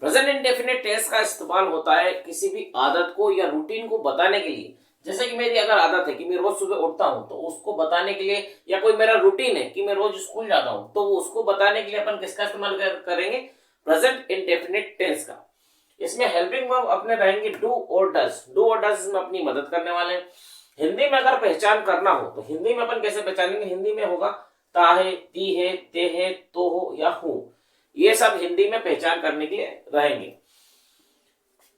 Present indefinite tense का इस्तेमाल होता है किसी भी आदत को या रूटीन को बताने के लिए। जैसे कि मेरी अगर आदत है कि मैं रोज सुबह उठता हूं, तो उसको बताने के लिए, या कोई मेरा रूटीन है कि मैं रोज स्कूल जाता हूं, तो उसको बताने के लिए अपन किसका इस्तेमाल करेंगे? प्रेजेंट इंडेफिनिट टेंस का। इसमें हेल्पिंग वर्ब अपने रहेंगे डू और डज। डू और डज में अपनी मदद करने वाले हैं। हिंदी में अगर पहचान करना हो तो हिंदी में अपन कैसे पहचानेंगे? हिंदी में होगा ता है, ती है, ते है, तो हो या हूं। ये सब हिंदी में पहचान करने के लिए रहेंगे।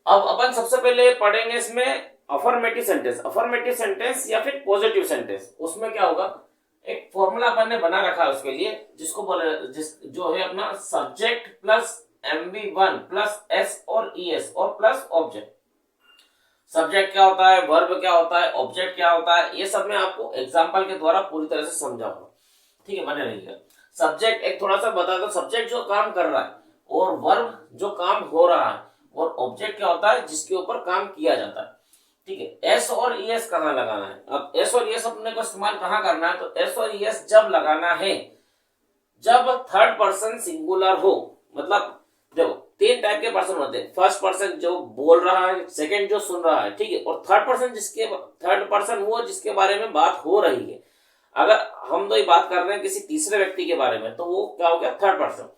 अब अपन सबसे पहले पढ़ेंगे इसमें अफर्मेटिव सेंटेंस। अफर्मेटिव सेंटेंस या फिर पॉजिटिव सेंटेंस, उसमें क्या होगा? एक फॉर्मूला अपन ने बना रखा है उसके लिए, जिसको बोले जो है अपना subject plus MV1 plus S और ES और प्लस ऑब्जेक्ट। सब्जेक्ट क्या होता है, वर्ब क्या होता है, ऑब्जेक्ट क्या होता है, ये सब मैं आपको एग्जांपल के द्वारा पूरी तरह से समझाऊंगा। ठीक है, बने रहिएगा। सब्जेक्ट एक थोड़ा सा बता दो, सब्जेक्ट जो काम कर रहा है, और वर्ब जो काम हो रहा है, और ऑब्जेक्ट क्या होता है जिसके ऊपर काम किया जाता है। ठीक है, एस और ES कहाँ लगाना है? अब एस और ES अपने को इस्तेमाल कहाँ करना है? तो एस और ES जब लगाना है जब थर्ड पर्सन सिंगुलर हो। मतलब देखो, तीन टाइप के पर्सन होते हैं। फर्स्ट पर्सन जो बोल रहा है, सेकंड जो सुन रहा है, ठीक है, और थर्ड पर्सन वो जिसके बारे में बात हो रही है। अगर हम तो ये बात कर रहे हैं किसी तीसरे व्यक्ति के बारे में, तो वो क्या हो गया? Third person.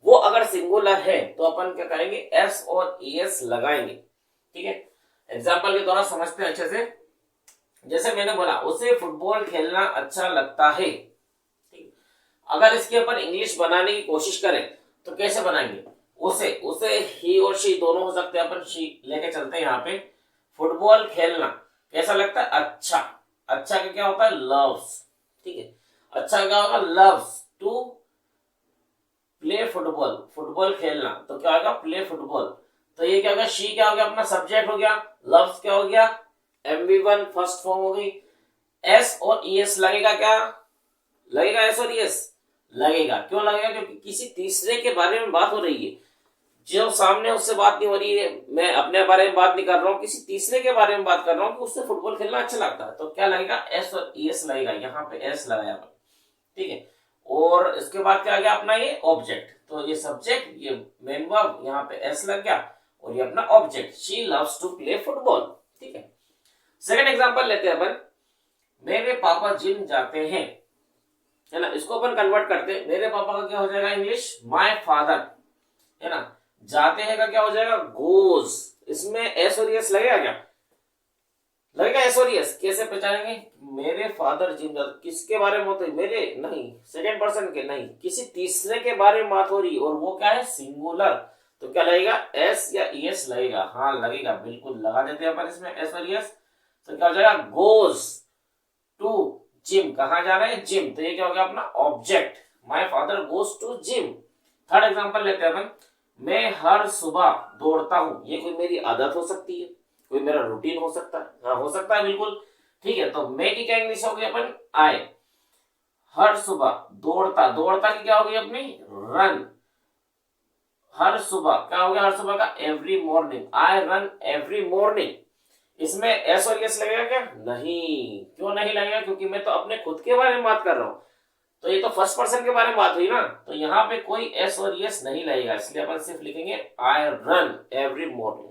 वो अगर सिंगुलर है तो अपन क्या करेंगे? एस और ES लगाएंगे। ठीक है, एग्जाम्पल के द्वारा समझते हैं अच्छे से। जैसे मैंने बोला, उसे फुटबॉल खेलना अच्छा लगता है। ठीक, अगर इसके अपन इंग्लिश बनाने की कोशिश करें तो कैसे बनाएंगे? उसे ही और शी दोनों हो सकते हैं, अपन शी लेके चलते हैं यहाँ पे। फुटबॉल खेलना कैसा लगता है? अच्छा। अच्छा का क्या होता है? लव्स। ठीक है, अच्छा क्या होगा? Loves to play football. Football खेलना तो क्या होगा? Play football. तो ये क्या होगा? शी क्या हो गया? अपना सब्जेक्ट हो गया। लव्स क्या हो गया? MV1 फर्स्ट फॉर्म हो गई। S और ES लगेगा क्या? लगेगा S और ES लगेगा। क्यों लगेगा? क्योंकि किसी तीसरे के बारे में बात हो रही है। जो सामने उससे बात नहीं हो रही है, मैं अपने बारे में बात नहीं कर रहा हूँ, किसी तीसरे के बारे में बात कर रहा हूँ कि उससे फुटबॉल खेलना अच्छा लगता है, तो क्या लगेगा? S और ES लगेगा। यहाँ पे S लगाया। ठीक है, और इसके बाद क्या आ गया अपना? ये ऑब्जेक्ट। तो ये सब्जेक्ट, ये मेन वर्ब, यहाँ पे S लग गया, और ये अपना object, she loves to play football. ठीक है, सेकंड एग्जांपल लेते हैं अपन। मेरे पापा जिम जाते हैं, है ना। इसको अपन कन्वर्ट करते हैं। मेरे पापा का क्या हो जाएगा इंग्लिश? माय फादर, है ना। जाते हैं का क्या हो जाएगा? गोज। इसमें S और ES लगेगा क्या? लगेगा S और ES। कैसे पहचानेंगे? मेरे फादर जिम जाते, किसके बारे में होते? मेरे नहीं, सेकंड पर्सन के नहीं, किसी तीसरे के बारे में बात हो रही, और वो क्या है? सिंगुलर। तो क्या लगेगा? S या ES लगेगा। हाँ लगेगा, बिल्कुल लगा देते हैं अपन इसमें S और ES। तो क्या हो जाएगा? Goes to gym. कहाँ जा रहे हैं? जिम। तो ये क्या हो गया? अपना object, my father goes to gym. Third example लेते हैं अपन। मैं हर सुबह दौड़ता हूं। ये कोई मेरी आदत हो सकती है, कोई मेरा रूटीन हो सकता है। हाँ हो सकता है, बिल्कुल। ठीक है, तो मैं की क्या इंग्लिश होगी अपन? आई। हर सुबह दौड़ता, दौड़ता की क्या होगी अपनी? रन। हर सुबह क्या हो गया? हर सुबह का every morning, I run every morning. इसमें S और ES लगेगा क्या? नहीं। क्यों नहीं लगेगा? क्योंकि मैं तो अपने खुद के बारे में बात कर रहा हूं, तो ये तो फर्स्ट पर्सन के बारे में बात हुई ना, तो यहाँ पे कोई S और ES नहीं लगेगा, इसलिए अपन सिर्फ लिखेंगे आई रन एवरी मॉर्निंग।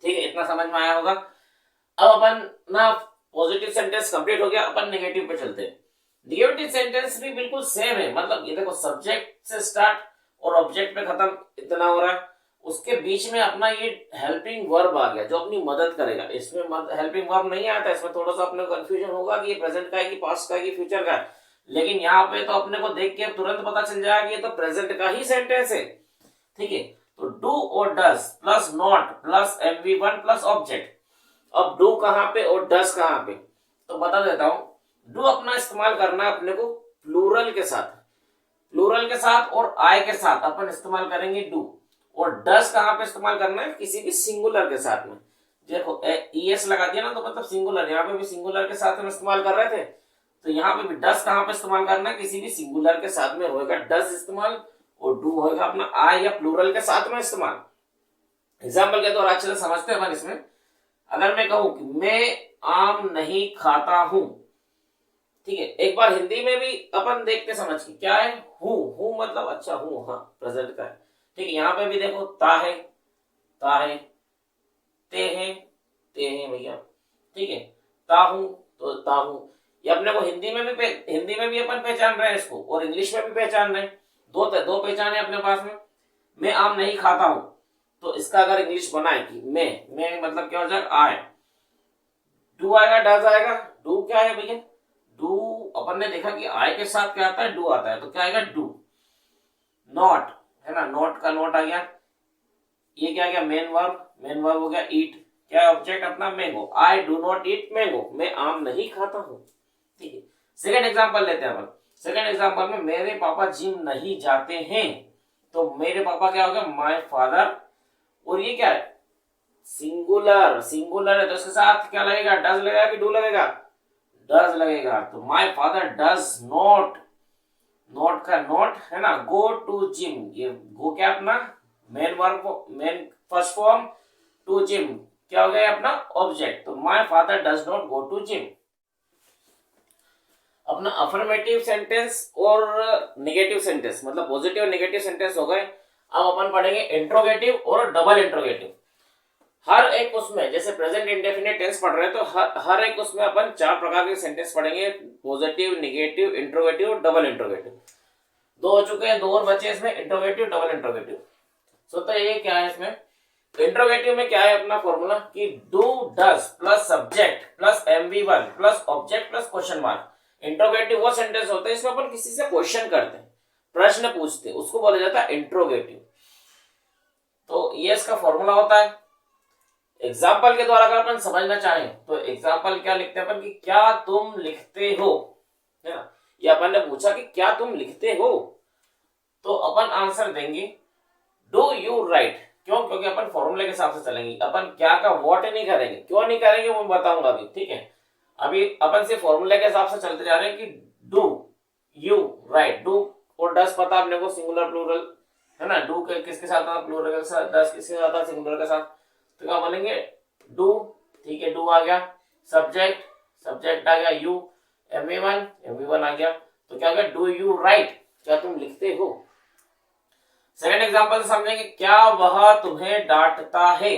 ठीक है, इतना समझ में आया होगा। अब अपन ना पॉजिटिव सेंटेंस कंप्लीट हो गया, अपन नेगेटिव पे चलते हैं। नेगेटिव सेंटेंस भी बिल्कुल सेम है। मतलब ये देखो, सब्जेक्ट से स्टार्ट और ऑब्जेक्ट पे खत्म, इतना हो रहा है। उसके बीच में अपना ये हेल्पिंग वर्ब आ गया जो अपनी मदद करेगा। इसमें हेल्पिंग वर्ब नहीं आता, इसमें थोड़ा सा अपने कंफ्यूजन होगा कि ये प्रेजेंट का है कि पास्ट का है कि फ्यूचर का है, लेकिन यहाँ पे तो अपने को देख के तुरंत पता चल जाएगा कि ये तो प्रेजेंट का ही सेंटेंस है। ठीक है, तो डू और does plus not plus MV1 plus object. अब डू कहाँ पे और डस कहाँ पे, तो बता देता हूं। डू अपना इस्तेमाल करना है अपने को प्लूरल के साथ, प्लूरल के साथ और आई के साथ अपन इस्तेमाल करेंगे डू। और डस कहाँ पे इस्तेमाल करना है? किसी भी सिंगुलर के साथ में। देखो ES लगा दिया ना, तो मतलब सिंगुलर, यहाँ पे भी सिंगुलर के साथ हम इस्तेमाल कर रहे थे, तो यहाँ पे भी डस कहाँ पे इस्तेमाल करना है? किसी भी सिंगुलर के साथ में होगा डस इस्तेमाल, और डू होगा अपना आई या प्लूरल के साथ में इस्तेमाल। एग्जाम्पल के द्वारा अच्छे से समझते हैं अपन इसमें। अगर मैं कहूं कि मैं आम नहीं खाता हूं, ठीक है, एक बार हिंदी में भी अपन देखते समझ के क्या है? हूं। हूं मतलब अच्छा हूं, हाँ प्रेजेंट का है। ठीक है, यहाँ पे भी देखो ता है, ता है, ते है भैया, ठीक है, ता हूं तो ता हूं। ये अपने को हिंदी में भी अपन पहचान रहे हैं इसको, और इंग्लिश में भी पहचान रहे हैं। दो पहचान है अपने पास में। मैं आम नहीं खाता हूं, तो इसका अगर इंग्लिश बना है कि मैं मतलब क्या हो जाएगा, आई। डू आएगा, डज आएगा। डू क्या है भैया, डू अपन ने देखा कि आई के साथ क्या आता है, डू आता है, तो क्या आएगा, डू। नॉट है ना, नॉट का नॉट आ गया। ये क्या आ गया, मेन वर्ब हो गया। ईट क्या है ऑब्जेक्ट अपना, mango. I do not eat mango, मैं आम नहीं खाता हूं। ठीक है, सेकंड एग्जांपल लेते हैं अपन। सेकंड एग्जांपल में मेरे पापा जिम नहीं जाते हैं, तो मेरे पापा क्या हो गया, माय फादर। और ये क्या है, सिंगुलर है, तो इसके साथ क्या लगेगा, डज लगेगा कि डू लगेगा, डज लगेगा। तो my father does not, not का नॉट है ना, गो टू जिम। ये गो क्या अपना main verb, main first form, to gym क्या हो गया अपना ऑब्जेक्ट। तो my father does not go to gym. अपना अफर्मेटिव सेंटेंस और नेगेटिव सेंटेंस, मतलब पॉजिटिव और नेगेटिव सेंटेंस हो गए। अब अपन पढ़ेंगे इंट्रोगेटिव और डबल इंट्रोगेटिव। हर एक उसमें, जैसे प्रेजेंट इंडेफिनिट टेंस पढ़ रहे हैं, तो हर एक उसमें अपन 4 प्रकार के सेंटेंस पढ़ेंगे, पॉजिटिव, नेगेटिव, इंट्रोगेटिव और डबल इंट्रोगेटिव। 2 हो चुके हैं, 2 और बचे इसमें, इंट्रोगेटिव, डबल इंट्रोगेटिव। तो ये क्या है इसमें, इंट्रोगेटिव में क्या है अपना फॉर्मूला कि do does plus subject plus MV1 plus object plus question mark. Interrogative वो सेंटेंस होता है इसमें अपन किसी से क्वेश्चन करते हैं, प्रश्न पूछते हैं, उसको बोला जाता है इंट्रोगेटिव। तो ये इसका फॉर्मूला होता है। एग्जाम्पल के द्वारा अगर अपन समझना चाहें तो एग्जाम्पल क्या लिखते हैं अपन कि क्या तुम लिखते हो, है ना। ये अपन ने पूछा कि क्या तुम लिखते हो, तो अपन आंसर देंगे डू यू राइट। क्यों, क्योंकि अपन फॉर्मूले के हिसाब से चलेंगे, अपन क्या का व्हाट नहीं करेंगे। क्यों नहीं करेंगे वो मैं बताऊंगा अभी, ठीक है। अभी अपन से फॉर्मूले के हिसाब से चलते जा रहे हैं कि डू यू राइट। डू और डस पता अपने को, सिंगुलर प्लूरल है ना, डू किसके साथ आता, प्लूरल के साथ, डस किसके साथ आता, सिंगुलर के साथ। तो क्या बोलेंगे, डू, ठीक है, डू आ गया। सब्जेक्ट आ गया यू, MV1 आ गया। तो क्या हो गया, डू यू राइट, क्या तुम लिखते हो। सेकंड एग्जांपल समझेंगे, क्या वह तुम्हें डांटता है,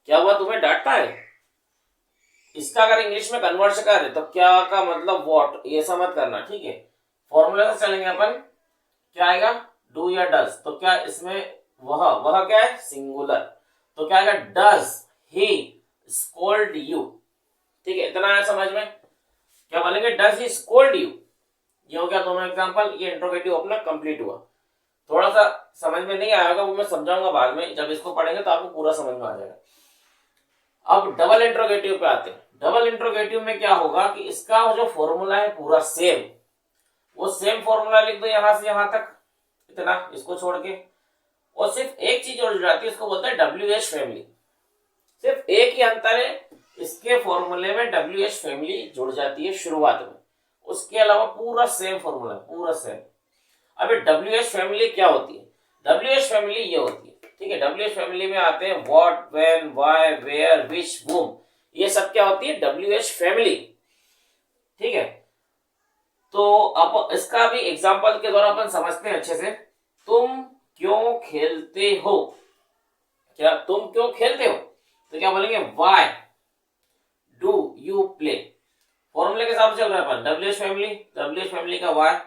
क्या वह तुम्हें डांटता है। इसका अगर इंग्लिश में कन्वर्ट करें तो क्या का मतलब व्हाट, ये समझ करना, ठीक है। फॉर्मूले से चलेंगे अपन, क्या आएगा, डू या डज। तो क्या इसमें वह क्या है, सिंगुलर, तो क्या आएगा, डज ही स्कोल्ड यू। ठीक है, इतना है समझ में। क्या बोलेंगे, डज ही स्कोल्ड यू। ये हो गया दोनों एग्जांपल। ये इंट्रोगेटिव अपना कंप्लीट हुआ। थोड़ा सा समझ में नहीं आएगा वो मैं समझाऊंगा बाद में, जब इसको पढ़ेंगे तो आपको पूरा समझ में आ जाएगा। अब डबल इंट्रोगेटिव पे आते हैं। डबल इंट्रोगेटिव में क्या होगा कि इसका जो फॉर्मूला है पूरा सेम, वो सेम फॉर्मूला लिख दो यहां से यहां तक, इतना इसको छोड़ के, और सिर्फ एक चीज और जाती है, उसको बोलते हैं WH फैमिली। सिर्फ एक ही अंतर है, इसके फॉर्मूले में WH फैमिली जुड़ जाती है शुरुआत में, उसके अलावा पूरा सेम फॉर्मूला, पूरा सेम। अभी WH फैमिली क्या होती है, WH फैमिली ये होती है, ठीक है। WH फैमिली में आते हैं what, when, why, where, which, whom, ये सब क्या होती है, WH फैमिली, ठीक है। तो अब इसका भी एग्जांपल के द्वारा अपन समझते हैं अच्छे से। तुम क्यों खेलते हो, क्या तुम क्यों खेलते हो, तो क्या बोलेंगे, व्हाई डू यू प्ले। फॉर्मूले के हिसाब से चल रहा है अपन, WH फैमिली का व्हाई,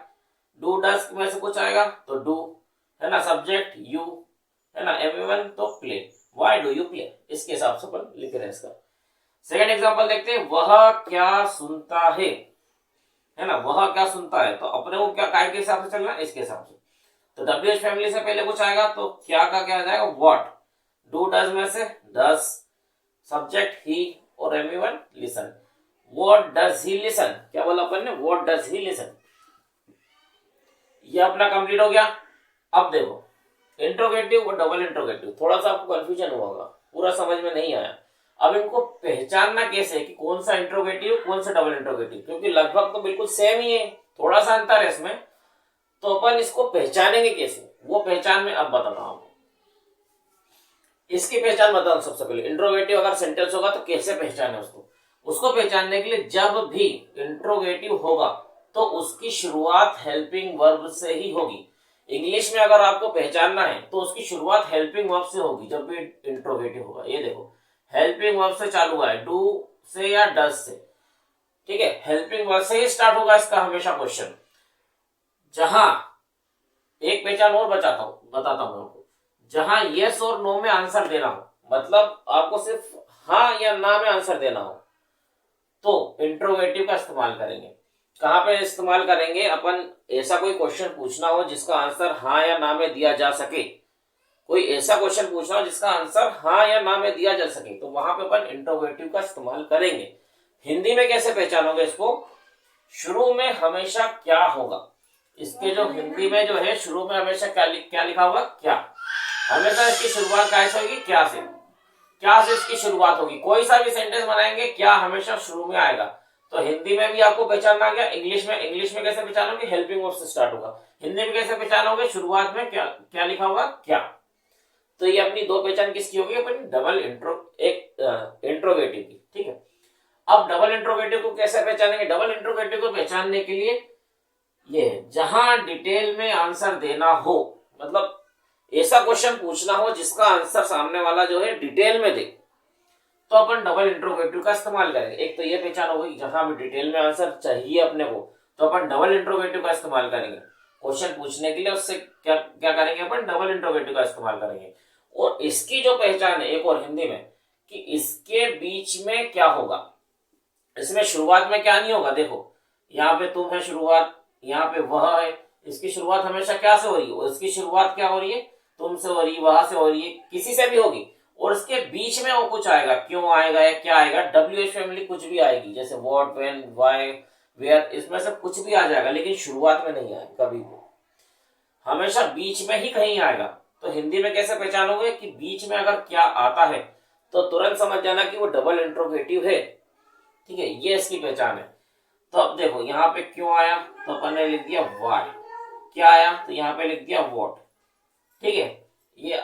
डू डस में से कुछ आएगा तो डू, है ना, सब्जेक्ट यू, है ना, MV1 तो play, why do you play, इसके हिसाब से अपन लिख रहे हैं इसका। सेकंड एग्जांपल देखते हैं, वह क्या सुनता है ना, वह क्या सुनता है। तो अपने को क्या काय के हिसाब से चलना है, इसके हिसाब से। तो WH फैमिली से पहले कुछ आएगा तो क्या का क्या आ जाएगा, व्हाट, डू डज में से डस, सब्जेक्ट ही और MV1 listen. What does he listen, क्या बोला अपन ने, व्हाट डज ही लिसन। ये अपना कंप्लीट हो गया। अब देखो इंट्रोगेटिव और डबल इंट्रोगेटिव, थोड़ा सा आपको कंफ्यूजन हुआ होगा, पूरा समझ में नहीं आया। अब इनको पहचानना कैसे कि कौन सा इंट्रोगेटिव कौन सा डबल इंट्रोगेटिव, क्योंकि लगभग तो बिल्कुल सेम ही है, थोड़ा सा अंतर है इसमें। तो अपन इसको पहचानेंगे कैसे, वो पहचान में अब बताता हूं। इसकी पहचान बताऊं सबसे पहले। इंट्रोगेटिव अगर सेंटेंस होगा तो कैसे पहचाने उसको पहचानने के लिए जब भी इंट्रोगेटिव होगा तो उसकी शुरुआत हेल्पिंग वर्ब से ही होगी। इंग्लिश में अगर आपको पहचानना है तो उसकी शुरुआत हेल्पिंग वर्ब से होगी जब भी इंट्रोगेटिव होगा। ये देखो हेल्पिंग वर्ब से चालू हुआ है, डू से या डज से, ठीक है, हेल्पिंग वर्ब से ही स्टार्ट होगा इसका हमेशा क्वेश्चन। जहां एक पहचान और बताता हूं आपको, जहां यस और नो में आंसर देना हो, मतलब आपको सिर्फ हाँ या ना में आंसर देना हो, तो इंट्रोगेटिव का इस्तेमाल करेंगे। कहां पे इस्तेमाल करेंगे अपन, ऐसा कोई क्वेश्चन पूछना हो जिसका आंसर हाँ या ना में दिया जा सके, कोई ऐसा क्वेश्चन पूछना हो जिसका आंसर हाँ या ना में दिया जा सके, तो वहां पे अपन इंट्रोगेटिव का इस्तेमाल करेंगे। हिंदी में कैसे पहचानोगे इसको, शुरू में हमेशा क्या होगा, इसके जो हिंदी में जो है शुरू में हमेशा क्या लिखा होगा, क्या, हमेशा इसकी शुरुआत कैसे होगी, क्या से, क्या से इसकी शुरुआत होगी। कोई सा भी सेंटेंस बनाएंगे क्या हमेशा शुरू में आएगा। तो हिंदी में भी आपको पहचानना आ गया। इंग्लिश में कैसे पहचानोगे, हेल्पिंग वर्ब से स्टार्ट होगा। हिंदी में कैसे पहचानोगे, शुरुआत में क्या लिखा होगा, क्या। तो ये अपनी दो पहचान किसकी होगी, अपनी डबल इंट्रोगेटिव की, ठीक है। अब डबल इंट्रोगेटिव को कैसे पहचानेंगे, डबल इंट्रोगेटिव को पहचानने के लिए ये जहां डिटेल में आंसर देना हो, मतलब ऐसा क्वेश्चन पूछना हो जिसका आंसर सामने वाला जो है डिटेल में दे, तो अपन डबल इंट्रोगेटिव का इस्तेमाल करेंगे। एक तो ये पहचान हो गई, जहां भी डिटेल में आंसर चाहिए अपने को, तो अपन डबल इंट्रोगेटिव का इस्तेमाल करेंगे क्वेश्चन पूछने के लिए। उससे क्या क्या करेंगे, अपन डबल इंट्रोगेटिव का इस्तेमाल करेंगे। और इसकी जो पहचान है एक और हिंदी में, कि इसके बीच में क्या होगा, इसमें शुरुआत में क्या नहीं होगा। देखो यहाँ पे तुम है शुरुआत, यहाँ पे वह है, इसकी शुरुआत हमेशा क्या से हो रही है, इसकी शुरुआत क्या हो रही है, तुमसे हो रही है, वहां से हो रही है, किसी से भी होगी। और इसके बीच में वो कुछ आएगा, क्यों आएगा या क्या आएगा, WH फैमिली कुछ भी आएगी, जैसे व्हाट, व्हेन, व्हाई, वेयर, इसमें से कुछ भी आ जाएगा, लेकिन शुरुआत में नहीं आएगा कभी भी, हमेशा बीच में ही कहीं आएगा। तो हिंदी में कैसे पहचानोगे कि बीच में अगर क्या आता है, तो तुरंत समझ जाना कि वो डबल इंट्रोगेटिव है, ठीक है, ये इसकी पहचान है। तो अब देखो यहाँ पे क्यों आया, तो अपन ने लिख दिया वाई, क्या आया तो यहाँ पे लिख दिया व्हाट, ठीक है। ये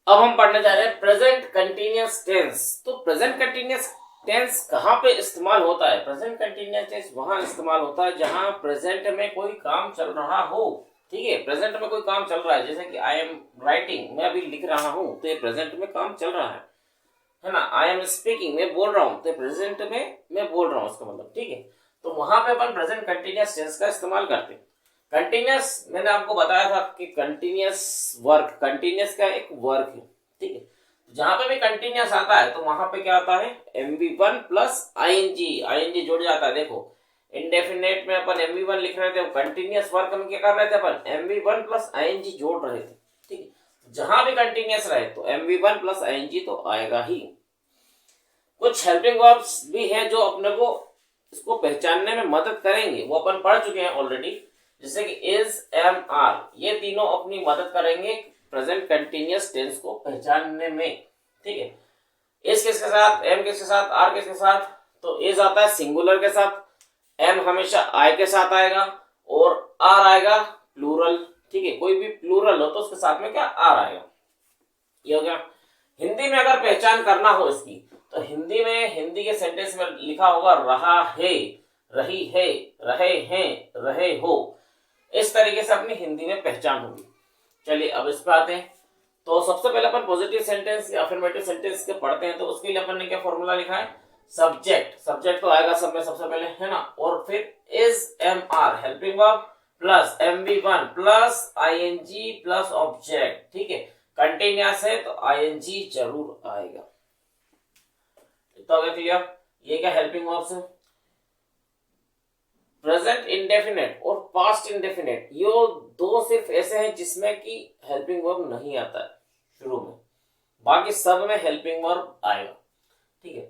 अब हम पढ़ने जा रहे हैं प्रेजेंट कंटीन्यूअस टेंस। तो प्रेजेंट कंटीन्यूअस टेंस कहाँ पे इस्तेमाल होता है, प्रेजेंट कंटीन्यूअस टेंस वहां इस्तेमाल होता है जहां प्रेजेंट में कोई काम चल रहा हो, ठीक है। प्रेजेंट में कोई काम चल रहा है, जैसे कि आई एम राइटिंग, मैं अभी लिख रहा हूं, तो ये प्रेजेंट में काम चल रहा है ना। आई एम स्पीकिंग, मैं बोल रहा हूँ, तो प्रेजेंट में मैं बोल रहा हूँ, इसका मतलब, ठीक है। तो वहां पे अपन प्रेजेंट कंटीन्यूअस टेंस का इस्तेमाल करते हैं। कंटीन्यूअस मैंने आपको बताया था कि कंटीन्यूअस वर्क, कंटीन्यूअस का एक वर्क है, ठीक है। जहां पे भी कंटीन्यूअस आता है तो वहां पे क्या आता है, MV1 प्लस ING जुड़ जाता है। देखो इंडेफिनेट में अपन MV1 लिख रहे थे, कंटीन्यूअस वर्क में क्या कर रहे थे अपन, MV1 प्लस ING जोड़ रहे थे, ठीक है। जहां भी कंटीन्यूअस रहे तो MV1 प्लस ING तो आएगा ही। कुछ हेल्पिंग वर्ब्स भी हैं जो अपने को इसको पहचानने में मदद करेंगे, वो अपन पढ़ चुके हैं ऑलरेडी, जैसे कि इज, एम, आर, ये तीनों अपनी मदद करेंगे प्रेजेंट कंटीन्यूअस टेंस को पहचानने में, ठीक है। इज किसके साथ, एम किसके साथ, आर किसके साथ, तो इज आता है सिंगुलर के साथ, एम हमेशा आई के साथ आएगा, और आर आएगा प्लूरल, ठीक है। कोई भी प्लूरल हो तो उसके साथ में क्या, आर आएगा। ये हो गया। हिंदी में अगर पहचान करना हो इसकी, तो हिंदी में, हिंदी के सेंटेंस में लिखा होगा रहा है, रही है, रहे हैं, रहे हो, इस तरीके से अपनी हिंदी में पहचान होगी। चलिए अब इस पे आते हैं। तो सबसे पहले अपन पॉजिटिव सेंटेंस या अफर्मेटिव सेंटेंस के पढ़ते हैं। तो उसके लिए अपन ने क्या फॉर्मूला लिखा है, सब्जेक्ट, सब्जेक्ट तो आएगा सब में सबसे पहले, है ना, और फिर is, am, are, helping verb plus MV1 plus ING plus object, ठीक है। कंटीन्यूअस है तो ING जरूर आएगा। तो हो गया क्लियर। ये क्या हेल्पिंग वर्ब्स है। प्रेजेंट इंडेफिनेट और पास्ट इंडेफिनेट, ये दो सिर्फ ऐसे हैं जिसमें कि हेल्पिंग वर्ब नहीं आता है शुरू में, बाकी सब में हेल्पिंग वर्ब आएगा, ठीक है।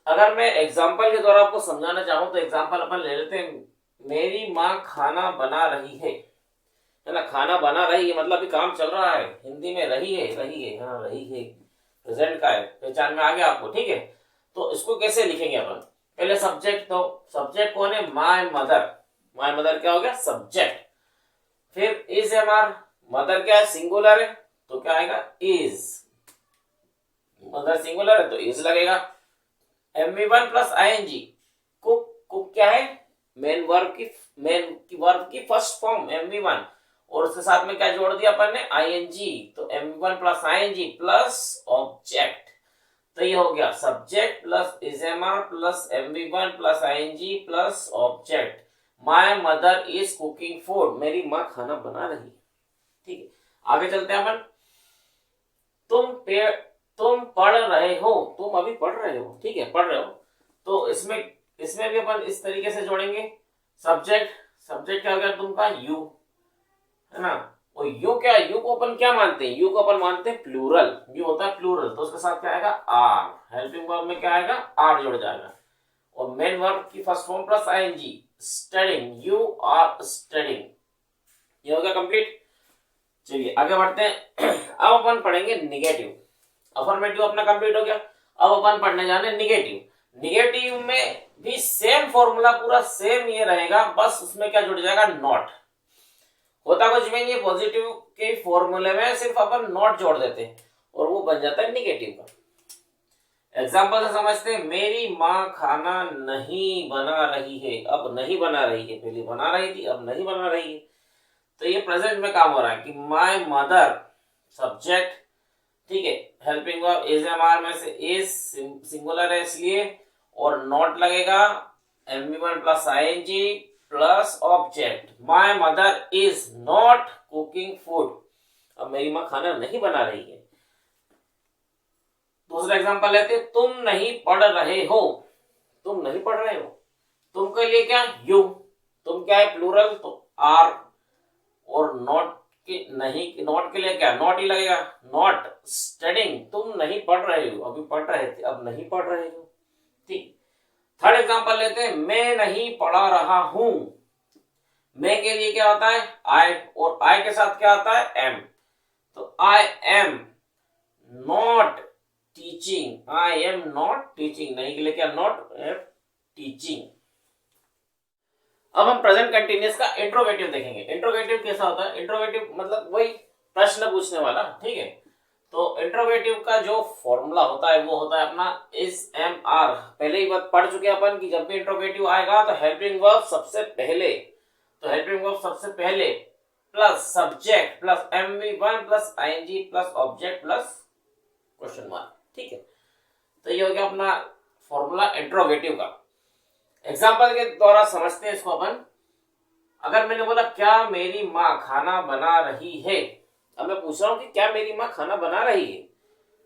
अगर मैं एग्जांपल के द्वारा आपको समझाना चाहूं तो एग्जांपल अपन ले लेते हैं, मेरी माँ खाना बना रही है ना, खाना बना रही है मतलब अभी काम चल रहा है, हिंदी में रही है, हाँ रही है, प्रेजेंट का है, पहचान में आ गया आपको, ठीक है। तो इसको कैसे लिखेंगे अपन, पहले सब्जेक्ट, तो सब्जेक्ट कौन है, माय मदर, माय मदर क्या हो गया सब्जेक्ट। फिर इज, एम, आर, मदर क्या है सिंगुलर है तो क्या आएगा इज, मदर सिंगुलर है तो इज लगेगा। MV1 plus ING, cook, cook क्या है मेन वर्ब की फर्स्ट फॉर्म MV1, और उसके साथ में क्या जोड़ दिया अपन ने, आईएनजी, तो MV1 plus ING plus object, तो ये हो गया subject plus is am are plus MV1 plus ING plus object. My mother is cooking food, मेरी माँ खाना बना रही है। ठीक है, आगे चलते हैं अपन। तुम पढ़ रहे हो, तुम अभी पढ़ रहे हो, ठीक है, पढ़ रहे हो, तो इसमें भी अपन इस तरीके से जोड़ेंगे सब्जेक्ट क्या हो गया तुमका, यू, है ना, और यू क्या है, यू को अपन क्या मानते हैं, यू को अपन मानते हैं प्लूरल, यू होता है प्लूरल, तो उसके साथ क्या आएगा, आर, हेल्पिंग वर्ब में क्या आएगा, आर जुड़ जाएगा, और मेन वर्ब की first form plus I N G, studying, you are studying, ये हो गया कंप्लीट। चलिए आगे बढ़ते हैं। अब अपन पढ़ेंगे निगेटिव, अफर्मेटिव अपना कंप्लीट हो गया, अब अपन पढ़ने जाने निगेटिव। निगेटिव में भी सेम फॉर्मूला, पूरा सेम ये रहेगा, बस उसमें क्या जुड़ जाएगा, नॉट, होता कुछ भी नहीं है, पॉजिटिव के फॉर्मूले में सिर्फ अपन नॉट जोड़ देते हैं और वो बन जाता है निगेटिव का। एग्जांपल से समझते हैं, मेरी माँ खाना नहीं बना रही है, अब नहीं बना रही है, पहले बना रही थी अब नहीं बना रही है, तो ये प्रेजेंट में काम हो रहा है कि माय मदर सब्जेक्ट, ठीक है, हेल्पिंग वर्ब इजएमआर में से इज सिंगुलर है इसलिए, और नॉट लगेगा MV1 plus ING plus object, my mother is not cooking food, अब मेरी माँ खाना नहीं बना रही है। दूसरा एग्जांपल लेते, तुम नहीं पढ़ रहे हो, तुम नहीं पढ़ रहे हो, तुम के लिए क्या, यू, तुम क्या है प्लूरल, तो आर, और नॉट के लिए क्या, नॉट ही लगेगा, नॉट स्टडिंग, तुम नहीं पढ़ रहे हो, अभी पढ़ रहे थे अब नहीं पढ़ रहे हो। ठीक, थर्ड एग्जांपल लेते हैं, मैं नहीं पढ़ा रहा हूं, मैं के लिए क्या होता है, आई, और आई के साथ क्या आता है, एम, तो I am not teaching, I am not teaching, नहीं के लिए क्या, नॉट टीचिंग। अब हम प्रेजेंट कंटिन्यूअस का इंट्रोगेटिव देखेंगे। इंट्रोगेटिव कैसा होता है, इंट्रोगेटिव मतलब वही प्रश्न पूछने वाला, ठीक है, तो इंट्रोगेटिव का जो फॉर्मूला होता है वो होता है अपना इज एम आर, पहले ही बात पढ़ चुके अपन कि जब भी इंट्रोगेटिव आएगा तो हेल्पिंग वर्ब सबसे पहले, तो हेल्पिंग वर्ब सबसे पहले plus subject plus MV1 plus ING plus object plus question mark, ठीक है, तो ये हो गया अपना फॉर्मूला इंट्रोगेटिव का। एग्जाम्पल के द्वारा समझते हैं इसको अपन। अगर मैंने बोला क्या मेरी माँ खाना बना रही है, अब मैं पूछ रहा हूँ कि क्या मेरी माँ खाना बना रही है,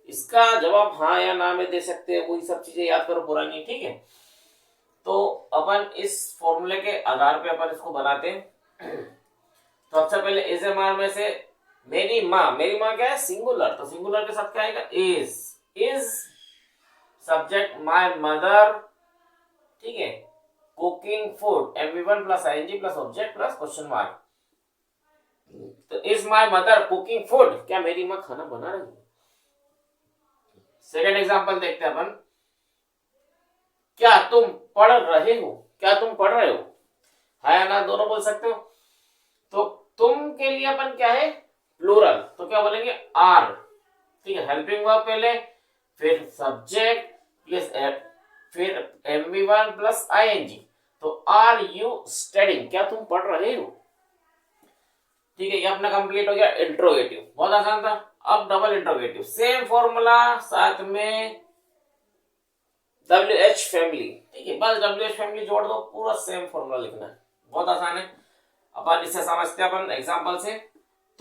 इसका जवाब हाँ या ना में दे सकते हैं, वही सब चीजें याद करो पुरानी, ठीक है, तो अपन इस फॉर्मूले के आधार पे अपन इसको बनाते हैं। तो सबसे पहले एसएमआर में से मेरी माँ क्या है, सिंगुलर, तो सिंगुलर के साथ क्या आएगा, इज सब्जेक्ट माय मदर, ठीक है, cooking food, MV1 plus ING plus object plus question mark, तो is my mother cooking food, क्या मेरी माँ खाना बना रही है। सेकेंड एग्जांपल देखते हैं अपन, क्या तुम पढ़ रहे हो, क्या तुम पढ़ रहे हो, हाँ या ना दोनों बोल सकते हो। तो तुम के लिए अपन क्या है, प्लूरल, तो क्या बोलेंगे, आर, ठीक है, हेल्पिंग वर्ब पहले, फिर सब्जेक्ट प्लस फिर MV1 प्लस आईएनजी, तो आर यू स्टडिंग, क्या तुम पढ़ रहे हो, ठीक है, ये अपना कंप्लीट हो गया इंट्रोगेटिव, बहुत आसान था। अब डबल इंट्रोगेटिव, सेम फॉर्मूला साथ में WH फैमिली, ठीक है, बस WH फैमिली जोड़ दो, पूरा सेम फॉर्मूला लिखना है, बहुत आसान है। अपन इससे समझते हैं अपन एग्जांपल से,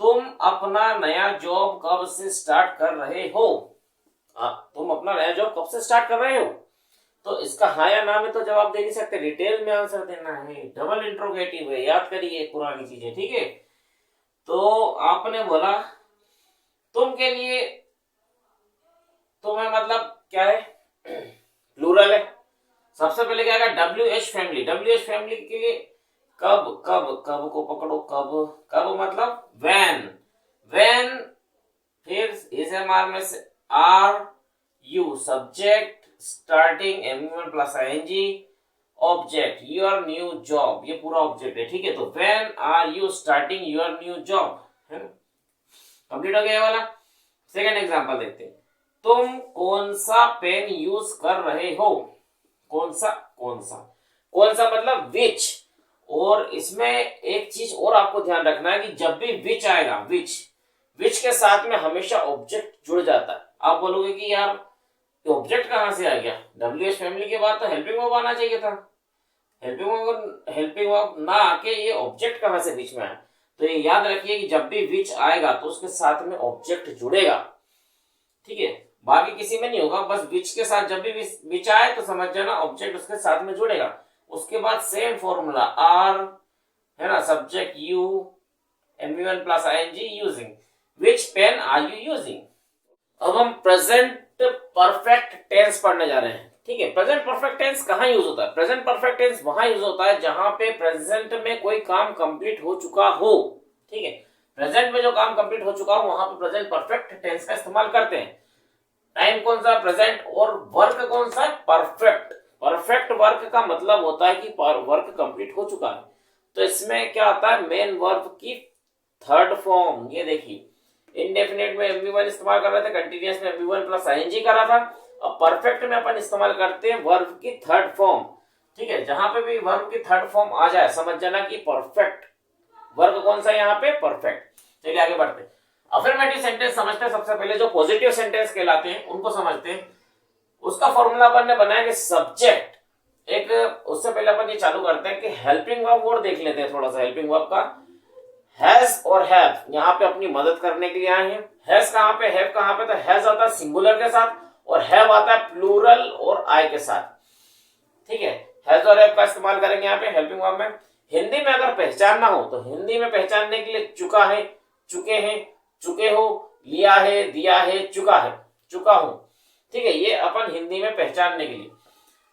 तुम अपना नया जॉब कब से स्टार्ट कर रहे हो, तुम अपना नया जॉब कब से स्टार्ट कर रहे हो, तो इसका हाँ या ना में तो जवाब दे नहीं सकते, डिटेल में आंसर देना है, डबल इंट्रोगेटिव है, याद करिए पुरानी चीजें, ठीक है। तो आपने बोला तुम के लिए, तुम्हें मतलब क्या है, प्लूरल है, सबसे पहले क्या आएगा, WH फैमिली, WH फैमिली के लिए कब को पकड़ो, कब मतलब व्हेन, फिर एसएमआर में से are you subject starting MV1 plus I N G object your new job, ये पूरा ऑब्जेक्ट है, ठीक है, तो when are you starting your new job, है ना, कंप्लीट हो गया ये वाला। सेकंड एग्जांपल देखते हैं, तुम कौन सा पेन यूज कर रहे हो, कौन सा मतलब विच, और इसमें एक चीज और आपको ध्यान रखना है कि जब भी विच आएगा, विच के साथ में हमेशा ऑब्जेक्ट जुड़ जाता है। आप बोलोगे कि यार ऑब्जेक्ट कहां से आ गया, WH फैमिली के बाद तो हेल्पिंग वर्ब आना चाहिए था, हेल्पिंग वर्ब ना आके ये ऑब्जेक्ट कहां से बीच में आया। तो ये याद रखिए कि जब भी विच आएगा तो उसके साथ में ऑब्जेक्ट जुड़ेगा, ठीक है, बाकी किसी में नहीं होगा। बस विच के साथ जब भी विच आए तो समझ जाना ऑब्जेक्ट उसके साथ में जुड़ेगा। उसके बाद सेम फॉर्मूला आर, है ना, subject you, MV1 plus ING using, which pen are you using. अब हम प्रेजेंट परफेक्ट टेंस पढ़ने जा रहे हैं, ठीक है। प्रेजेंट परफेक्ट टेंस कहाँ यूज होता है? प्रेजेंट परफेक्ट टेंस वहां यूज होता है जहां पे प्रेजेंट में कोई काम कंप्लीट हो चुका हो, ठीक है। प्रेजेंट में जो काम कंप्लीट हो चुका हो वहां पे प्रेजेंट परफेक्ट टेंस का इस्तेमाल करते हैं। टाइम कौन सा? प्रेजेंट। और वर्क कौन सा है? परफेक्ट। परफेक्ट वर्क का मतलब होता है कि वर्क कंप्लीट हो चुका है। तो इसमें क्या आता है? मेन वर्ब की थर्ड फॉर्म। ये देखिए, इंडेफिनेट में MV1 इस्तेमाल कर रहे थे, कंटीन्यूअस में MV1 प्लस ING करा था। अब परफेक्ट में अपन इस्तेमाल करते हैं वर्ब की थर्ड फॉर्म, ठीक है। जहां पे भी वर्ब की थर्ड फॉर्म आ जाए समझ जाना कि परफेक्ट। वर्ब कौन सा है यहाँ पे? परफेक्ट। चलिए आगे बढ़ते हैं। अफर्मेटिव सेंटेंस समझते हैं। सबसे पहले जो पॉजिटिव सेंटेंस कहलाते हैं उनको समझते हैं। उसका फॉर्मूला अपन ने बनाया कि सब्जेक्ट एक, उससे पहले अपन ये चालू करते हैं कि हेल्पिंग वर्ब वर्ड देख लेते हैं थोड़ा सा। हेल्पिंग वर्ब का हैज और हैव यहाँ पे अपनी मदद करने के लिए आए हैं। हैज कहाँ पे, हैव कहाँ पे? तो हैज आता है सिंगुलर के साथ और हैव आता है प्लूरल और आई के साथ, ठीक है। हैज और हैव का इस्तेमाल करेंगे यहाँ पे हेल्पिंग वर्ब में। हिंदी में अगर पहचानना हो तो हिंदी में पहचानने के लिए चुका है, चुके हैं, चुके हो, लिया है, दिया है, चुका है, चुका हूं, ठीक है। ये अपन हिंदी में पहचानने के लिए।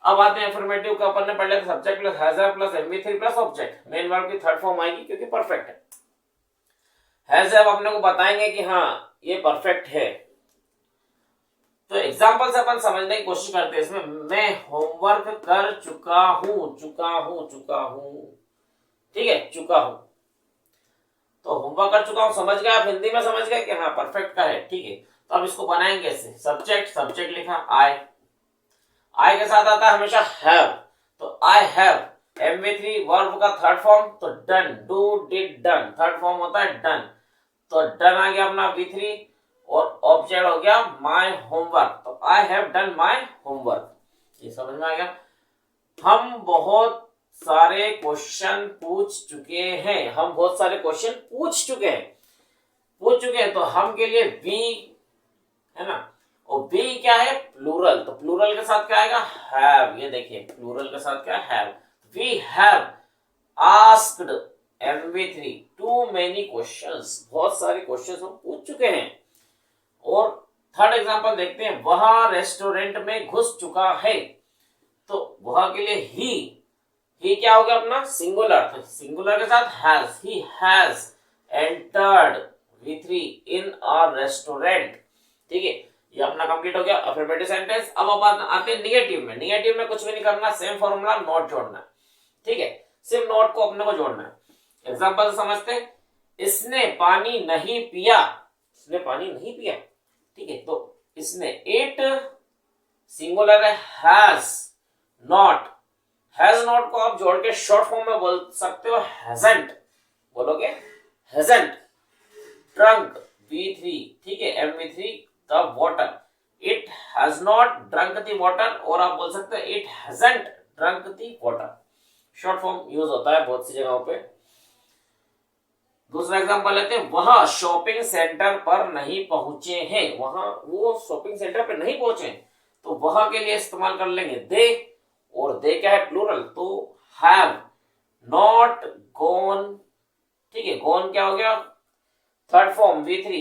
अब आते हैं अफर्मेटिव का। अपन ने पढ़ लिया subject plus has plus MV3 plus object. Main verb की थर्ड फॉर्म आएगी क्योंकि परफेक्ट है। हैज हैव अपने को बताएंगे कि हाँ ये परफेक्ट है। तो एग्जांपल से अपन समझने की कोशिश करते हैं। इसमें मैं होमवर्क कर चुका हूं, चुका हूं, चुका हूं, ठीक है, चुका हूं। तो होमवर्क कर चुका हूं समझ गए आप, हिंदी में समझ गए कि हाँ परफेक्ट का है, ठीक है। तो अब इसको बनाएंगे ऐसे, सब्जेक्ट, सब्जेक्ट लिखा आई के साथ आता है हमेशा हैव। तो आई हैव, MV3 वर्ब का थर्ड फॉर्म, तो done, do, did, done, third form होता है डन। तो डन आ गया अपना V3 और ऑब्जेक्ट हो गया माय होमवर्क। तो I have done my homework. ये समझ में आ गया। हम बहुत सारे क्वेश्चन पूछ चुके हैं, हम बहुत सारे क्वेश्चन पूछ चुके हैं, तो हम के लिए वी है ना। और वी क्या है? प्लूरल। तो प्लूरल के साथ क्या आएगा? हैव। ये देखिए प्लूरल के साथ क्या है? Have. We have asked MV3 too many questions, बहुत सारे क्वेश्चंस हम पूछ चुके हैं। और थर्ड एग्जांपल देखते हैं, वह रेस्टोरेंट में घुस चुका है। तो वह के लिए ही क्या हो गया अपना? सिंगुलर। तो सिंगुलर के साथ has, he has entered V3 in a restaurant, ठीक है। ये अपना कंप्लीट हो गया अफर्मेटिव सेंटेंस। अब अपन आते हैं निगेटिव में। निगेटिव में कुछ भी नहीं करना, सेम फॉर्मूला, नॉट जोड़ना, ठीक है। सिर्फ नॉट को अपने को जोड़ना है। एग्जांपल समझते हैं। इसने पानी नहीं पिया, इसने पानी नहीं पिया, ठीक है। तो इसने, इट सिंगुलर है, हैज नॉट को आप जोड़ के शॉर्ट फॉर्म में बोल सकते हो हैजंट, बोलोगे हैजंट। ड्रंक V3, ठीक है, MV3 the water, it has not drunk the water. और आप बोल सकते हो it hasn't drunk the water. Short form use होता है बहुत सी जगहों पे। दूसरा एग्जांपल लेते हैं। वह शॉपिंग सेंटर पर नहीं पहुंचे हैं, वहां वो शॉपिंग सेंटर पर नहीं पहुंचे, तो वह के लिए इस्तेमाल कर लेंगे दे। और दे क्या है? प्लूरल। तो हैव नॉट गॉन, ठीक है। गॉन क्या हो गया? Third form V3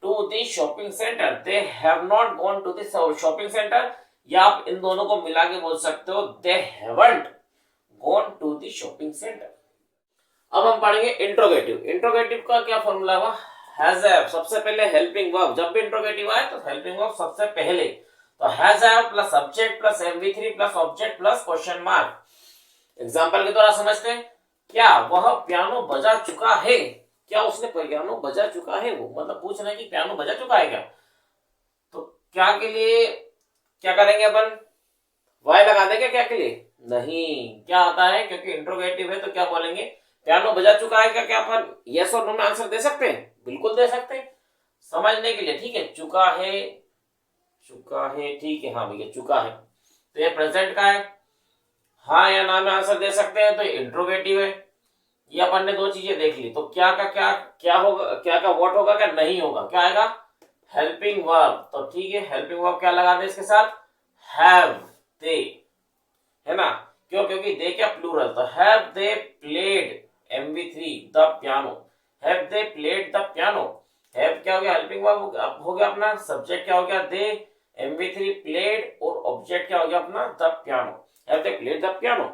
to the shopping centre. They have not gone to the shopping centre. या आप इन दोनों को मिला के बोल सकते हो they haven't gone to the shopping centre. अब हम पढ़ेंगे इंट्रोगेटिव। इंट्रोगेटिव का क्या फॉर्मूला हुआ? हैज हैव, सबसे पहले हेल्पिंग वर्ब। जब भी इंट्रोगेटिव आए तो हेल्पिंग वर्ब सबसे पहले। तो has have plus subject plus MV3 plus object plus question mark. Example के द्वारा समझते हैं। क्या वह पियानो बजा चुका है? क्या उसने पियानो बजा चुका है? वो मतलब पूछ रहे हैं कि पियानो बजा चुका है क्या। तो क्या के लिए क्या करेंगे अपन? वाई लगा देंगे क्या के लिए? नहीं, क्या होता है, क्योंकि इंट्रोगेटिव है तो क्या बोलेंगे, पियानो बजा चुका है क्या, क्या अपन यस और नो में आंसर दे सकते हैं, बिल्कुल दे सकते हैं, समझने के लिए। ठीक है, चुका है, चुका है, ठीक है, हाँ भैया चुका है, तो ये प्रेजेंट का है, हाँ या ना में आंसर दे सकते हैं, तो ये इंट्रोगेटिव है। ये अपन ने दो चीजें देख ली, तो क्या का क्या, क्या होगा, क्या का व्हाट होगा, क्या नहीं होगा, क्या आएगा, हेल्पिंग वर्ब। तो ठीक है, हेल्पिंग वर्ब क्या लगा दे इसके साथ, हैव दे, है ना, क्यों, क्योंकि दे क्या प्लूरल, तो have they played MV3 the piano, have they played the piano, have क्या हो गया, हेल्पिंग वर्ब हो गया अपना, सब्जेक्ट क्या हो गया दे, MV3 प्लेड, और ऑब्जेक्ट क्या हो गया अपना the piano, have they played the piano.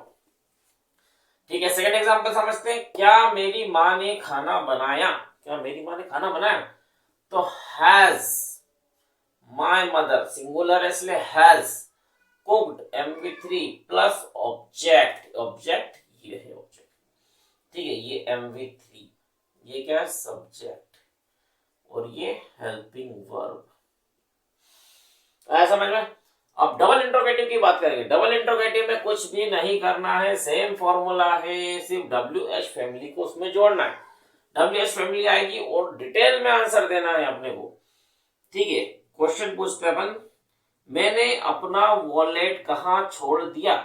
ठीक है, सेकंड एग्जांपल समझते हैं, क्या मेरी माँ ने खाना बनाया, क्या मेरी माँ ने खाना बनाया, तो हैज माय मदर, सिंगुलर है इसलिए has cooked MV3 plus object, object ये है ऑब्जेक्ट, ठीक है, ये MV3, ये क्या है सब्जेक्ट, और ये हेल्पिंग वर्ब। आया समझ में। अब डबल इंट्रोगेटिव की बात करेंगे। डबल इंट्रोगेटिव में कुछ भी नहीं करना है, सेम फॉर्मूला है, सिर्फ WH फैमिली को उसमें जोड़ना है, WH फैमिली आएगी और डिटेल में आंसर देना है अपने को। ठीक है, क्वेश्चन पूछते हैं अपन, मैंने अपना वॉलेट कहाँ छोड़ दिया,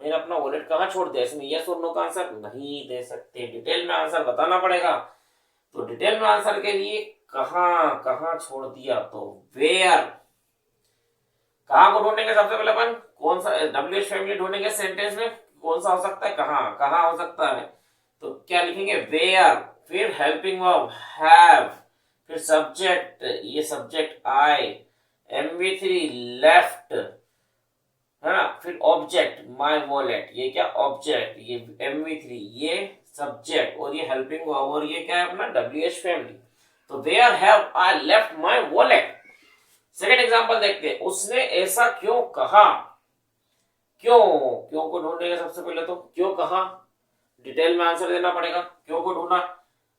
मैंने अपना वॉलेट कहाँ छोड़ दिया, इसमें यस और नो का आंसर नहीं दे सकते, डिटेल में आंसर बताना पड़ेगा। तो डिटेल में आंसर के लिए कहाँ कहाँ छोड़ दिया, तो वेयर, कहाँ को ढूंढेंगे सबसे पहले अपन, कौन सा WH फैमिली ढूंढेंगे सेंटेंस में, कौन सा हो सकता है, कहाँ कहाँ हो सकता है, तो क्या लिखेंगे वेयर, फिर हेल्पिंग वर्ब हैव, फिर सब्जेक्ट, ये सब्जेक्ट आई, MV3 लेफ्ट, है ना, फिर ऑब्जेक्ट माय वॉलेट, ये क्या ऑब्जेक्ट, ये MV3, ये सब्जेक्ट, और ये हेल्पिंग वर्ब, और ये क्या है अपना WH फैमिली। तो where have I left my wallet. Second example देखते हैं, उसने ऐसा क्यों कहा, क्यों, क्यों को ढूंढेंगे सबसे पहले, तो क्यों कहा, डिटेल में आंसर देना पड़ेगा, क्यों को ढूंढा,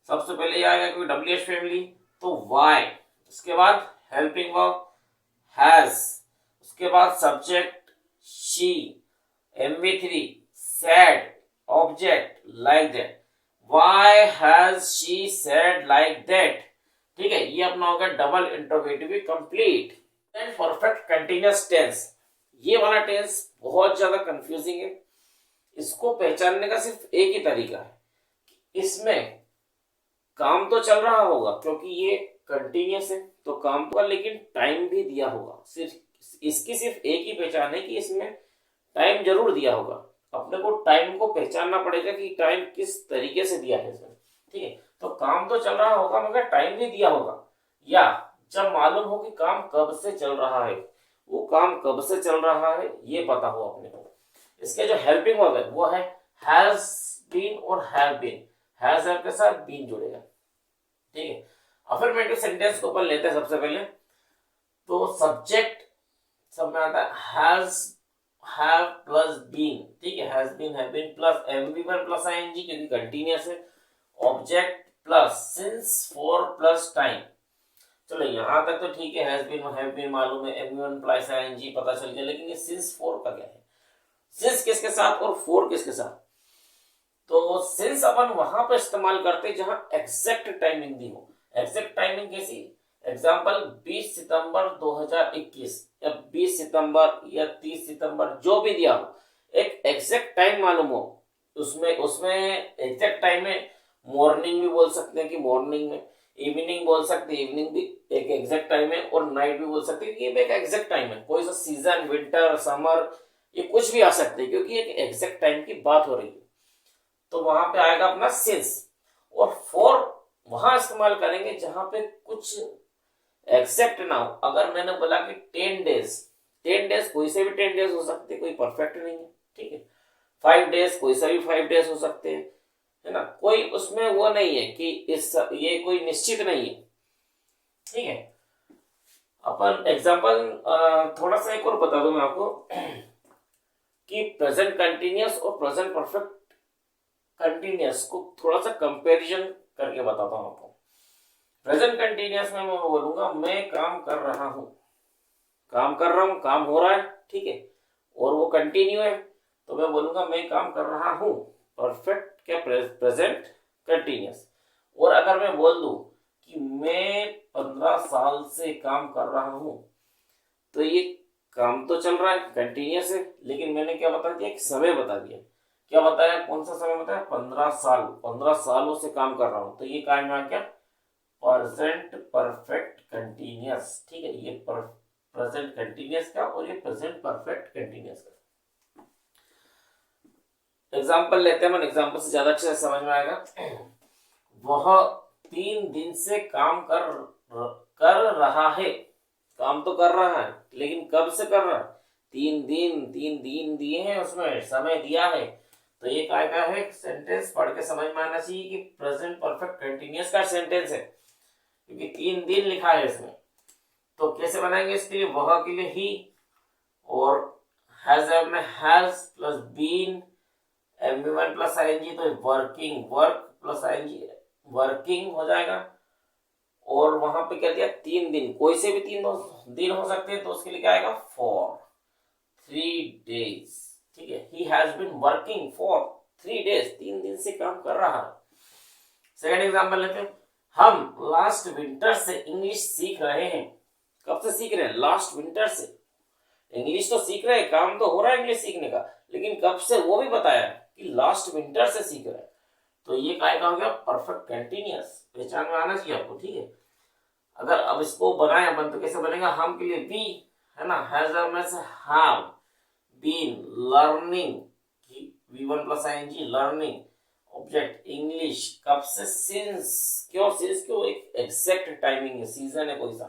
सबसे पहले ये आएगा क्योंकि WH फैमिली, तो वाई, उसके बाद हेल्पिंग वर्ब हैज, उसके बाद subject she, MV3 said, object like that, why has she said like that. ठीक है, ये अपना होगा double interrogative complete. And perfect continuous tense, ये वाला टेंस बहुत ज्यादा कंफ्यूजिंग है, इसको पहचानने का सिर्फ एक ही तरीका है, इसमें काम तो चल रहा होगा क्योंकि ये कंटीन्यूअस है, तो काम तो, लेकिन टाइम भी दिया होगा, सिर्फ इसकी सिर्फ एक ही पहचान है कि इसमें टाइम जरूर दिया होगा, अपने को टाइम को पहचानना पड़ेगा कि टाइम किस तरीके से दिया है इसमें। ठीक है, तो काम तो चल रहा होगा मगर टाइम भी दिया होगा, या जब मालूम हो कि काम कब से चल रहा है, वो काम कब से चल रहा है ये पता हो अपने को। इसके जो हेल्पिंग वर्ब है वो है हैज बीन और हैव बीन, हैज के साथ बीन जुड़ेगा। ठीक है, अफर्मेटिव सेंटेंस को अपन लेते हैं सबसे पहले, तो सब्जेक्ट सब में आता है हैज, हैव प्लस बीन, ठीक है, has been have been plus MV1 plus ING क्योंकि कंटीन्यूअस है, object plus since for plus time. चलो यहां तक तो ठीक है, हैज बीन हैव बीन मालूम है, MV1 प्लस ING पता चल गया, लेकिन ये सिंस फॉर का क्या है, सिंस किसके साथ और फॉर किसके साथ, तो सिंस अपन वहां पर इस्तेमाल करते हैं जहां एग्जैक्ट टाइमिंग दी हो। एग्जैक्ट टाइमिंग कैसी, एग्जांपल 20 सितंबर 2021 या 20 सितंबर या 30 सितंबर जो भी दिया हो, एक एग्जैक्ट टाइम मालूम हो, उसमें उसमें एग्जैक्ट टाइम में मॉर्निंग भी बोल सकते हैं कि मॉर्निंग में, इवनिंग बोल सकते हैं इवनिंग भी एक एग्जैक्ट टाइम है, और नाइट भी बोल सकते हैं कि ये भी एक एग्जैक्ट टाइम है, कोई सा सीजन विंटर समर ये कुछ भी आ सकते हैं क्योंकि एक एग्जैक्ट टाइम की बात हो रही है, तो वहां पे आएगा अपना सिंस। और फॉर वहां इस्तेमाल करेंगे जहां पे कुछ एग्जैक्ट ना हो, अगर मैंने बोला कि 10 डेज, 10 डेज कोई से भी 10 डेज हो सकते, कोई परफेक्ट नहीं है, ठीक है, 5 डेज कोई सा भी 5 डेज हो सकते हैं, है ना, कोई उसमें वो नहीं है कि इस ये कोई निश्चित नहीं है। ठीक है, अपन एग्जांपल थोड़ा सा एक और बता दूं मैं आपको कि प्रेजेंट कंटिन्यूअस और प्रेजेंट परफेक्ट कंटिन्यूअस को थोड़ा सा कंपैरिजन करके बताता हूं आपको। प्रेजेंट कंटिन्यूअस में मैं बोलूंगा मैं काम कर रहा हूं, काम कर रहा हूं, काम हो रहा है, ठीक है, और वो कंटिन्यू है, तो मैं बोलूंगा मैं काम कर रहा हूँ, परफेक्ट क्या प्रेजेंट कंटिन्यूस। और अगर मैं बोल दूं कि मैं 15 साल से काम कर रहा हूँ, तो ये काम तो चल रहा है, कंटिन्यूस है, लेकिन मैंने क्या बता दिया, एक समय बता दिया। क्या बताया, कौन सा समय बताया, 15 साल, 15 सालों से काम कर रहा हूँ, तो ये काम आ गया प्रेजेंट परफेक्ट कंटिन्यूस। ठीक है, ये प्रेजेंट कंटिन्यूस का और ये प्रेजेंट परफेक्ट कंटिन्यूस का एग्जाम्पल लेते हैं। एग्जाम्पल से ज्यादा अच्छे से समझ में आएगा। वह 3 दिन से काम कर रहा है, काम तो कर रहा है, लेकिन कब से कर रहा है, 3 दिन दिए हैं, उसमें समय दिया है। तो ये क्या है, सेंटेंस पढ़ के समझ में आना चाहिए कि प्रेजेंट परफेक्ट कंटिन्यूअस का सेंटेंस है, क्योंकि 3 दिन लिखा है इसमें। तो कैसे बनाएंगे इसके लिए, वह के लिए ही, और हैज में has plus been, MV one plus ING, तो working, work plus ING working हो जाएगा। और वहां पे क्या दिया, 3 दिन, कोई से भी 3 दिन हो सकते हैं, तो उसके लिए क्या आएगा, फॉर 3 days। ठीक है, he has been working for 3 days, 3 दिन से काम कर रहा है। सेकंड एग्जांपल लेते हैं। हम लास्ट विंटर से इंग्लिश सीख रहे हैं। कब से सीख रहे हैं, लास्ट विंटर से। इंग्लिश तो सीख रहे हैं, काम तो हो रहा है इंग्लिश सीखने का, लेकिन कब से वो भी बताया कि लास्ट विंटर से सीख रहे हैं। तो ये काय का हो गया, परफेक्ट कंटिन्यूअस, पहचान में आना चाहिए आपको। ठीक है, अगर अब इसको बनाए अपन तो कैसे बनेगा, हम के लिए बी है ना, हैज में से have been learning, V1 plus I N G learning, object English, कब से, सिंस। क्यों सिंस, क्यों, एक एग्जैक्ट टाइमिंग है, सीजन है कोई सा,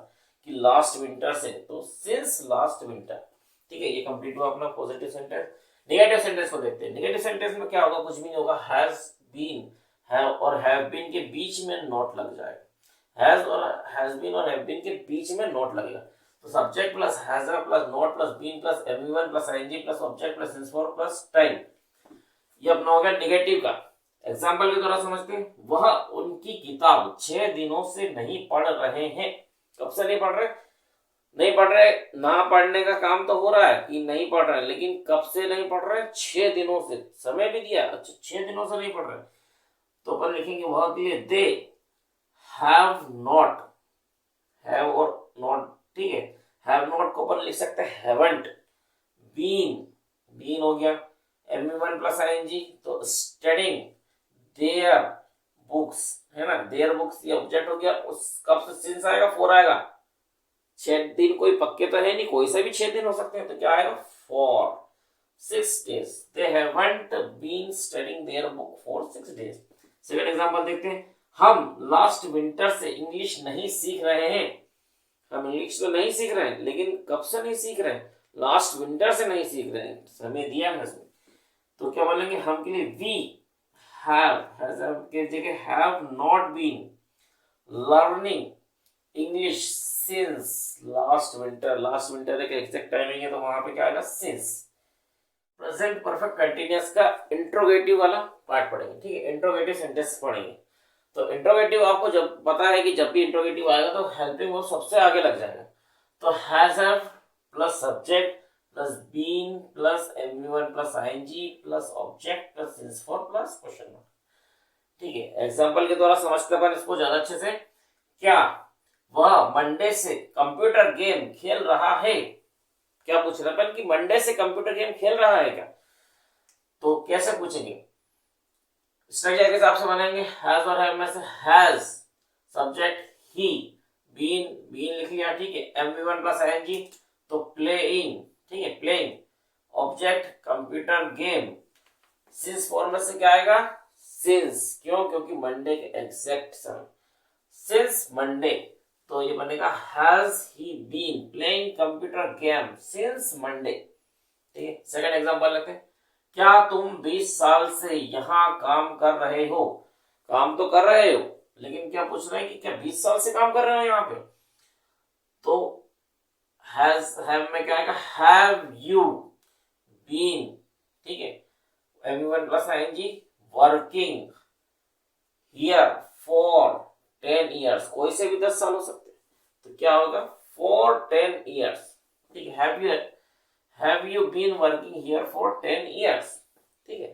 कि लास्ट विंटर से, तो सिंस लास्ट विंटर। ठीक है, ये कंप्लीट हुआ अपना पॉजिटिव सेंटेंस। नेगेटिव सेंटेंस को देखते हैं। नेगेटिव सेंटेंस में क्या होगा, कुछ भी नहीं होगा, हैज बीन, हैव और हैव बीन के बीच में नोट लग जाएगा। हैज और हैज बीन और हैव बीन के बीच में नोट लगेगा, तो subject plus has plus not plus been plus MV one plus ING plus object plus since for plus time. ये अपना हो गया नेगेटिव का। एग्जाम्पल के द्वारा समझते हैं। वह उनकी किताब 6 दिनों से नहीं पढ़ रहे हैं। कब से नहीं पढ़ रहे, नहीं पढ़ रहे, ना पढ़ने का काम तो हो रहा है कि नहीं पढ़ रहे, लेकिन कब से नहीं पढ़ रहे, 6 दिनों से, समय भी दिया, अच्छा 6 दिनों से नहीं पढ़ रहे, तो अपन लिखेंगे वह के लिए दे हैव नॉट, हैव और नॉट। ठीक है, हैव नॉट को अपन लिख सकते हैं हैवंट। बीन, बीन हो गया, एमवी1 प्लस आईएनजी, तो स्टडिंग देयर बुक्स है ना, देयर बुक्स, ये ऑब्जेक्ट हो गया। उस कब से सिंस आएगा, 4 आएगा। 6 दिन कोई पक्के तो है नहीं, कोई से भी 6 दिन हो सकते हैं, तो क्या आएगा, for 6 days they haven't been studying their book for 6 days। Second example देखते हैं। हम लास्ट विंटर से इंग्लिश नहीं सीख रहे हैं। हम इंग्लिश तो नहीं सीख रहे हैं, लेकिन कब से नहीं सीख रहे हैं, लास्ट विंटर से नहीं सीख रहे हैं, समय दिया है इसमें। तो क्या बोलेंगे, हम के लिए वी हैव के जगह have not been learning English since last winter. Last winter एक एग्जैक्ट टाइमिंग है, तो वहां पे क्या आएगा, सिंस। प्रेजेंट परफेक्ट कंटिन्यूअस का इंट्रोगेटिव वाला पार्ट पढ़ेंगे। ठीक है, इंट्रोगेटिव सेंटेंस पढ़ेंगे। तो इंट्रोगेटिव आपको जब पता है कि जब भी इंट्रोगेटिव आएगा तो हेल्पिंग वर्ब सबसे आगे लग जाएगा। तो has have plus subject plus been plus MV one plus ING plus object plus since for plus question mark. ठीक है, एग्जांपल के द्वारा समझते हैं इसको ज्यादा अच्छे से। क्या वह मंडे से कंप्यूटर गेम खेल रहा है। क्या पूछ रहे हैं कि मंडे से कंप्यूटर गेम खेल रहा है क्या, तो कैसे पूछेंगे, स्ट्रक्चर के हिसाब से बनाएंगे। हैज और हैव में से has subject he, been, been लिख लिया। ठीक है, एमवी1 प्लस आईएनजी, तो प्लेइंग। ठीक है, playing, object computer game, since form में से क्या आएगा, सिंस। क्यों, क्योंकि मंडे के एग्जैक्ट समय, सिंस मंडे। तो ये बनेगा has he been playing computer game since Monday. ठीक है, सेकंड एग्जांपल लेते हैं। क्या तुम 20 साल से यहाँ काम कर रहे हो। काम तो कर रहे हो, लेकिन क्या पूछ रहे हैं कि क्या 20 साल से काम कर रहे हो यहाँ पे, तो हैज हैव में क्या आएगा, हैव यू बीन। ठीक है, एमवी1 plus ING working here for 10 years, कोई से भी 10 साल हो सकते हैं, तो क्या होगा, फॉर 10 years। ठीक है, have you been working here for 10 years। ठीक है,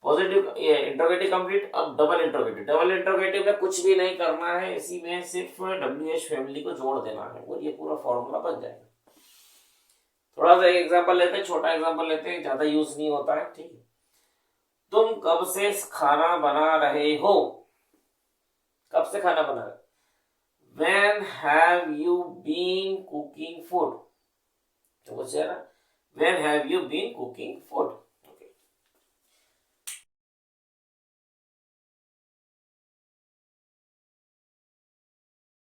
पॉजिटिव इंट्रोगेटिव कंप्लीट। अब डबल इंट्रोगेटिव, डबल इंट्रोगेटिव में कुछ भी नहीं करना है, इसी में सिर्फ WH फैमिली को जोड़ देना है और ये पूरा फॉर्मूला बन जाएगा। थोड़ा सा एग्जांपल लेते हैं, छोटा एग्जांपल लेते हैं, ज्यादा यूज नहीं होता है। ठीक है, तुम कब से खाना बना रहे हो? कब से खाना बना रहे? When have you been cooking food? तो बच्चे ना, When have you been cooking food?